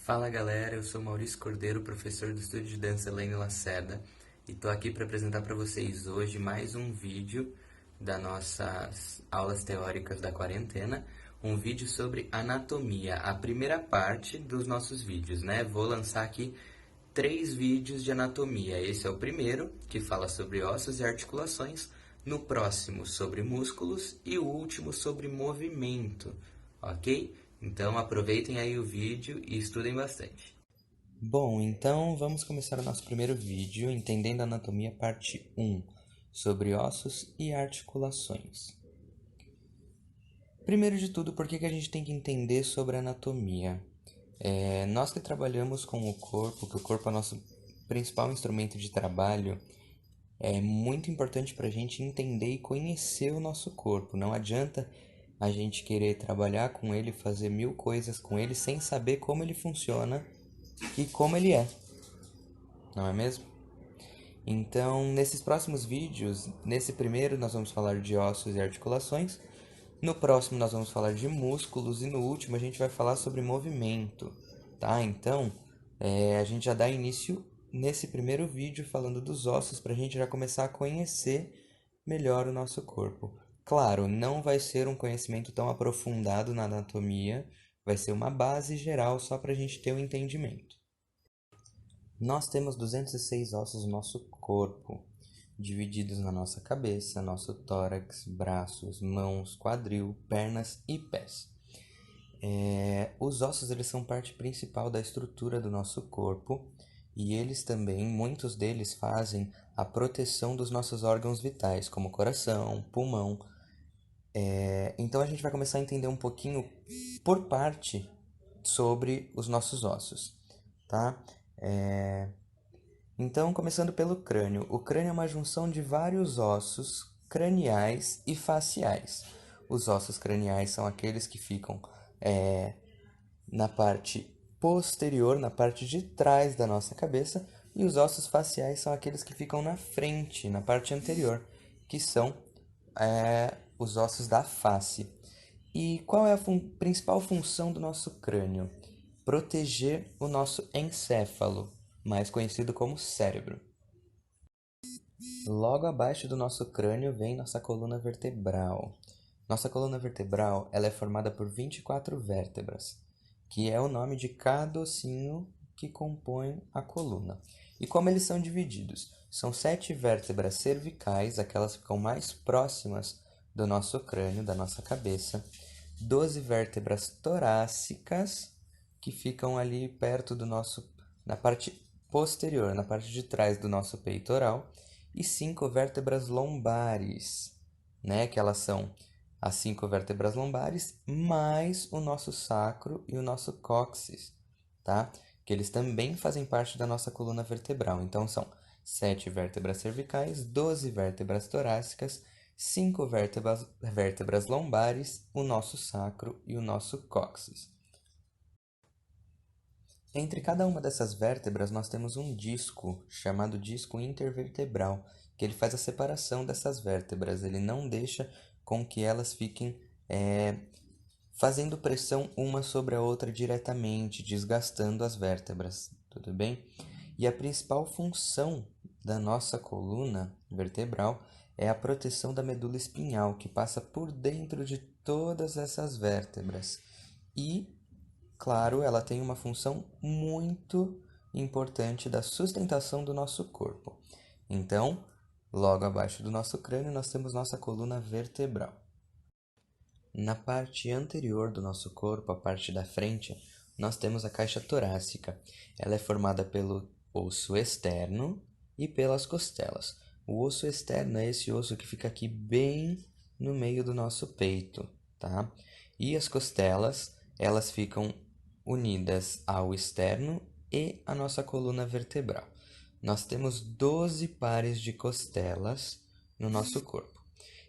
Fala galera, eu sou Maurício Cordeiro, professor do Estúdio de Dança Elaine Lacerda, e estou aqui para apresentar para vocês hoje mais um vídeo das nossas aulas teóricas da quarentena, um vídeo sobre anatomia, a primeira parte dos nossos vídeos, né? Vou lançar aqui 3 vídeos de anatomia. Esse é o primeiro, que fala sobre ossos e articulações, no próximo sobre músculos e o último sobre movimento, ok? Então aproveitem aí o vídeo e estudem bastante. Bom, então vamos começar o nosso primeiro vídeo, Entendendo a Anatomia, parte 1, sobre ossos e articulações. Primeiro de tudo, por que a gente tem que entender sobre anatomia? Nós que trabalhamos com o corpo, que o corpo é o nosso principal instrumento de trabalho, é muito importante para a gente entender e conhecer o nosso corpo. Não adianta a gente querer trabalhar com ele, fazer 1000 coisas com ele, sem saber como ele funciona e como ele é, não é mesmo? Então, nesses próximos vídeos, nesse primeiro nós vamos falar de ossos e articulações, no próximo nós vamos falar de músculos e no último a gente vai falar sobre movimento, tá? Então, a gente já dá início nesse primeiro vídeo falando dos ossos para a gente já começar a conhecer melhor o nosso corpo. Claro, não vai ser um conhecimento tão aprofundado na anatomia, vai ser uma base geral só para a gente ter um entendimento. Nós temos 206 ossos no nosso corpo, divididos na nossa cabeça, nosso tórax, braços, mãos, quadril, pernas e pés. Os ossos eles são parte principal da estrutura do nosso corpo e eles também, muitos deles fazem a proteção dos nossos órgãos vitais, como coração, pulmão. Então a gente vai começar a entender um pouquinho por parte sobre os nossos ossos, tá? Então, começando pelo crânio. O crânio é uma junção de vários ossos craniais e faciais. Os ossos craniais são aqueles que ficam na parte posterior, na parte de trás da nossa cabeça, e os ossos faciais são aqueles que ficam na frente, na parte anterior, que são os ossos da face. E qual é a principal função do nosso crânio? Proteger o nosso encéfalo, mais conhecido como cérebro. Logo abaixo do nosso crânio vem nossa coluna vertebral. Nossa coluna vertebral ela é formada por 24 vértebras, que é o nome de cada ossinho que compõe a coluna. E como eles são divididos? São 7 vértebras cervicais, aquelas que ficam mais próximas do nosso crânio, da nossa cabeça. 12 vértebras torácicas, que ficam ali perto do nosso, na parte posterior, na parte de trás do nosso peitoral, e 5 vértebras lombares, né? Que elas são as 5 vértebras lombares, mais o nosso sacro e o nosso cóccix, tá? Que eles também fazem parte da nossa coluna vertebral. Então, são 7 vértebras cervicais, 12 vértebras torácicas, 5 vértebras lombares, o nosso sacro e o nosso cóccix. Entre cada uma dessas vértebras, nós temos um disco, chamado disco intervertebral, que ele faz a separação dessas vértebras. Ele não deixa com que elas fiquem fazendo pressão uma sobre a outra diretamente, desgastando as vértebras, tudo bem? E a principal função da nossa coluna vertebral é a proteção da medula espinhal, que passa por dentro de todas essas vértebras. E, claro, ela tem uma função muito importante da sustentação do nosso corpo. Então, logo abaixo do nosso crânio, nós temos nossa coluna vertebral. Na parte anterior do nosso corpo, a parte da frente, nós temos a caixa torácica. Ela é formada pelo osso externo e pelas costelas. O osso externo é esse osso que fica aqui bem no meio do nosso peito, tá? E as costelas, elas ficam unidas ao externo e à nossa coluna vertebral. Nós temos 12 pares de costelas no nosso corpo.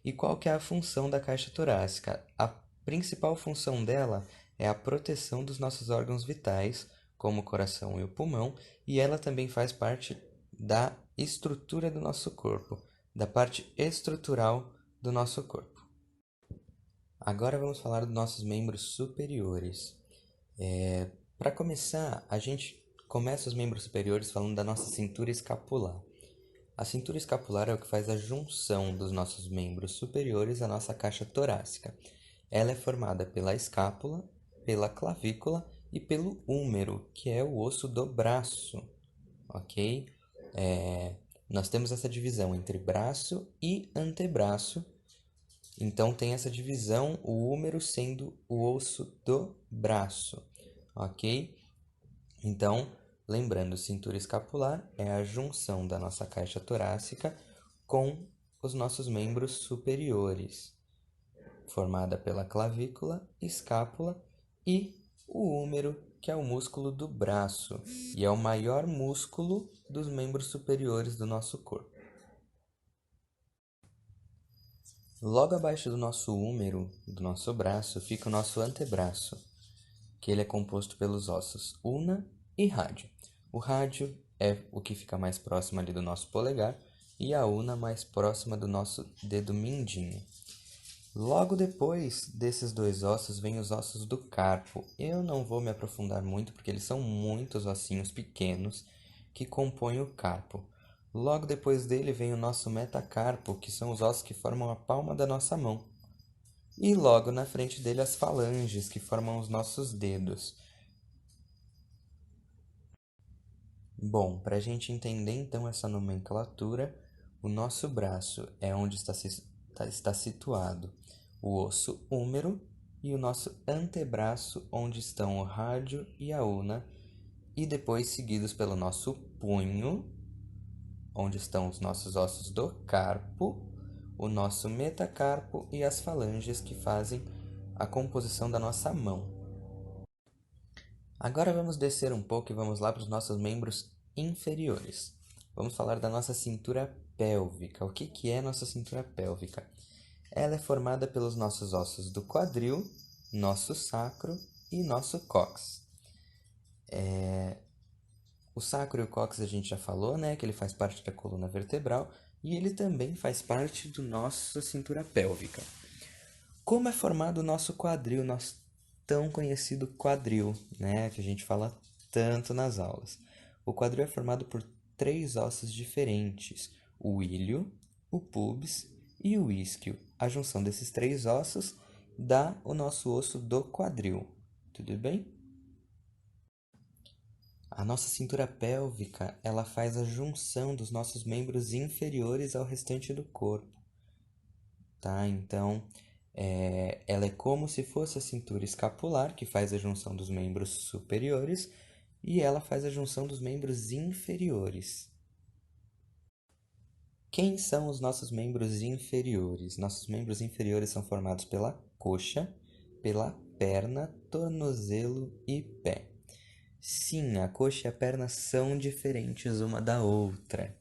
E qual que é a função da caixa torácica? A principal função dela é a proteção dos nossos órgãos vitais, como o coração e o pulmão, e ela também faz parte da estrutura do nosso corpo, da parte estrutural do nosso corpo. Agora vamos falar dos nossos membros superiores. Para começar, a gente começa os membros superiores falando da nossa cintura escapular. A cintura escapular é o que faz a junção dos nossos membros superiores à nossa caixa torácica. Ela é formada pela escápula, pela clavícula e pelo húmero, que é o osso do braço, ok? Nós temos essa divisão entre braço e antebraço. Então tem essa divisão, o húmero sendo o osso do braço, ok? Então, lembrando, cintura escapular é a junção da nossa caixa torácica com os nossos membros superiores, formada pela clavícula, escápula e o húmero, que é o músculo do braço e é o maior músculo dos membros superiores do nosso corpo. Logo abaixo do nosso húmero, do nosso braço, fica o nosso antebraço, que ele é composto pelos ossos ulna e rádio. O rádio é o que fica mais próximo ali do nosso polegar e a ulna mais próxima do nosso dedo mindinho. Logo depois desses dois ossos vem os ossos do carpo. Eu não vou me aprofundar muito porque eles são muitos ossinhos pequenos que compõem o carpo. Logo depois dele vem o nosso metacarpo, que são os ossos que formam a palma da nossa mão. E logo na frente dele as falanges, que formam os nossos dedos. Bom, para a gente entender então essa nomenclatura, o nosso braço é onde está situado o osso húmero e o nosso antebraço, onde estão o rádio e a ulna, e depois seguidos pelo nosso punho, onde estão os nossos ossos do carpo, o nosso metacarpo e as falanges que fazem a composição da nossa mão. Agora vamos descer um pouco e vamos lá para os nossos membros inferiores. Vamos falar da nossa cintura pélvica. O que é nossa cintura pélvica? Ela é formada pelos nossos ossos do quadril, nosso sacro e nosso cóccix. O sacro e o cóccix a gente já falou, né? Que ele faz parte da coluna vertebral e ele também faz parte do nossa cintura pélvica. Como é formado o nosso quadril, nosso tão conhecido quadril, né? Que a gente fala tanto nas aulas. O quadril é formado por 3 ossos diferentes: o ilho, o pubis e o isquio. A junção desses 3 ossos dá o nosso osso do quadril. Tudo bem? A nossa cintura pélvica, ela faz a junção dos nossos membros inferiores ao restante do corpo, tá? Então, ela é como se fosse a cintura escapular, que faz a junção dos membros superiores, e ela faz a junção dos membros inferiores. Quem são os nossos membros inferiores? Nossos membros inferiores são formados pela coxa, pela perna, tornozelo e pé. Sim, a coxa e a perna são diferentes uma da outra,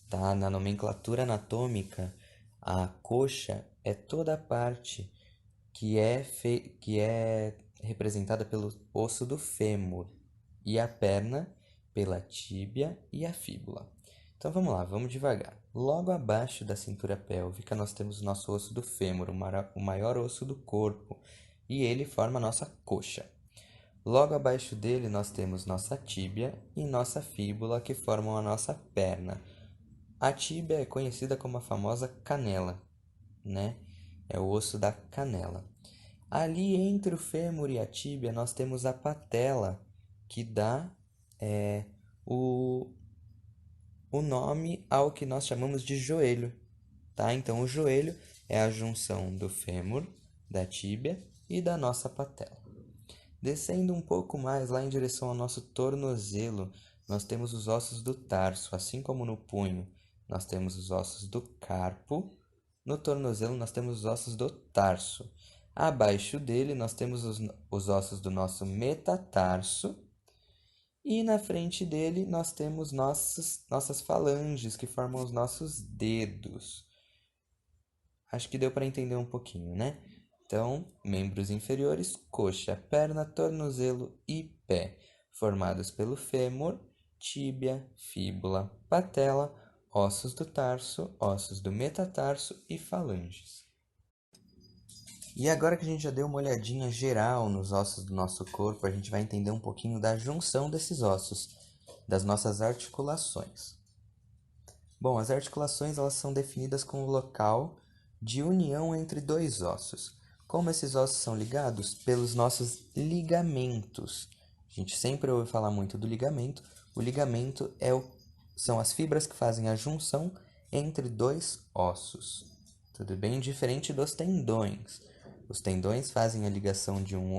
tá? Na nomenclatura anatômica, a coxa é toda a parte que é representada pelo osso do fêmur e a perna pela tíbia e a fíbula. Então vamos lá, vamos devagar. Logo abaixo da cintura pélvica nós temos o nosso osso do fêmur, o maior osso do corpo, e ele forma a nossa coxa. Logo abaixo dele nós temos nossa tíbia e nossa fíbula que formam a nossa perna. A tíbia é conhecida como a famosa canela, né? É o osso da canela. Ali entre o fêmur e a tíbia nós temos a patela, que dá o, o nome ao que nós chamamos de joelho, tá? Então o joelho é a junção do fêmur, da tíbia e da nossa patela. Descendo um pouco mais lá em direção ao nosso tornozelo, nós temos os ossos do tarso, assim como no punho, nós temos os ossos do carpo. No tornozelo, nós temos os ossos do tarso. Abaixo dele, nós temos os ossos do nosso metatarso. E na frente dele, nós temos nossas falanges, que formam os nossos dedos. Acho que deu para entender um pouquinho, né? Então, membros inferiores: coxa, perna, tornozelo e pé, formados pelo fêmur, tíbia, fíbula, patela, ossos do tarso, ossos do metatarso e falanges. E agora que a gente já deu uma olhadinha geral nos ossos do nosso corpo, a gente vai entender um pouquinho da junção desses ossos, das nossas articulações. Bom, as articulações elas são definidas como o local de união entre dois ossos. Como esses ossos são ligados? Pelos nossos ligamentos. A gente sempre ouve falar muito do ligamento. O ligamento são as fibras que fazem a junção entre dois ossos. Tudo bem? Diferente dos tendões. Os tendões fazem a ligação de um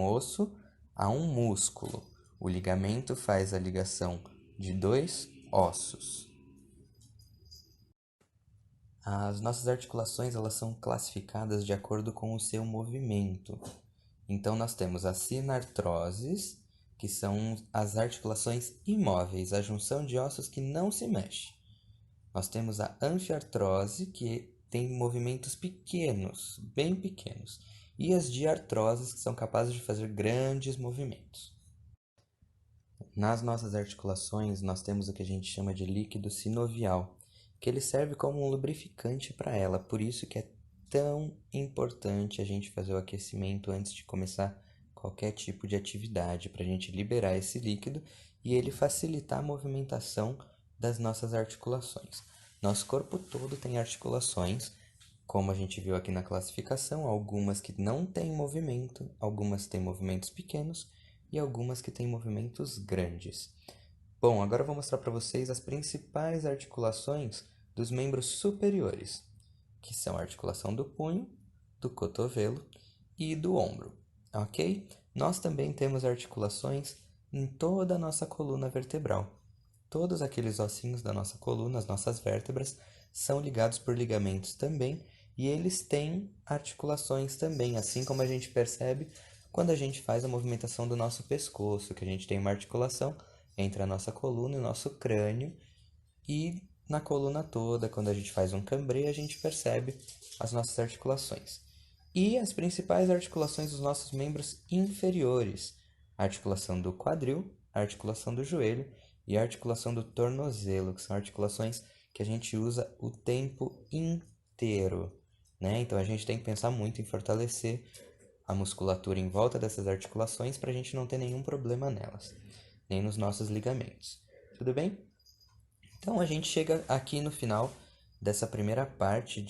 osso a um músculo. O ligamento faz a ligação de dois ossos. As nossas articulações elas são classificadas de acordo com o seu movimento. Então nós temos as sinartroses, que são as articulações imóveis, a junção de ossos que não se mexe. Nós temos a anfiartrose, que tem movimentos pequenos, bem pequenos, e as diartroses, que são capazes de fazer grandes movimentos. Nas nossas articulações, nós temos o que a gente chama de líquido sinovial, que ele serve como um lubrificante para ela, por isso que é tão importante a gente fazer o aquecimento antes de começar qualquer tipo de atividade, para a gente liberar esse líquido e ele facilitar a movimentação das nossas articulações. Nosso corpo todo tem articulações, como a gente viu aqui na classificação, algumas que não têm movimento, algumas têm movimentos pequenos e algumas que têm movimentos grandes. Bom, agora eu vou mostrar para vocês as principais articulações dos membros superiores, que são a articulação do punho, do cotovelo e do ombro, ok? Nós também temos articulações em toda a nossa coluna vertebral. Todos aqueles ossinhos da nossa coluna, as nossas vértebras, são ligados por ligamentos também, e eles têm articulações também, assim como a gente percebe quando a gente faz a movimentação do nosso pescoço, que a gente tem uma articulação entre a nossa coluna e o nosso crânio, e na coluna toda, quando a gente faz um cambrê, a gente percebe as nossas articulações. E as principais articulações dos nossos membros inferiores: a articulação do quadril, a articulação do joelho e a articulação do tornozelo, que são articulações que a gente usa o tempo inteiro, né? Então a gente tem que pensar muito em fortalecer a musculatura em volta dessas articulações para a gente não ter nenhum problema nelas, nem nos nossos ligamentos. Tudo bem? Então a gente chega aqui no final dessa primeira parte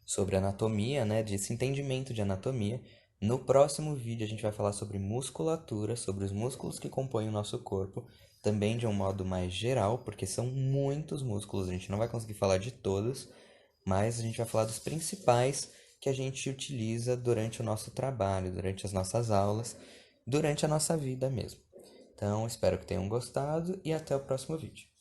sobre anatomia, né, desse entendimento de anatomia. No próximo vídeo a gente vai falar sobre musculatura, sobre os músculos que compõem o nosso corpo, também de um modo mais geral, porque são muitos músculos, a gente não vai conseguir falar de todos, mas a gente vai falar dos principais que a gente utiliza durante o nosso trabalho, durante as nossas aulas, durante a nossa vida mesmo. Então, espero que tenham gostado e até o próximo vídeo.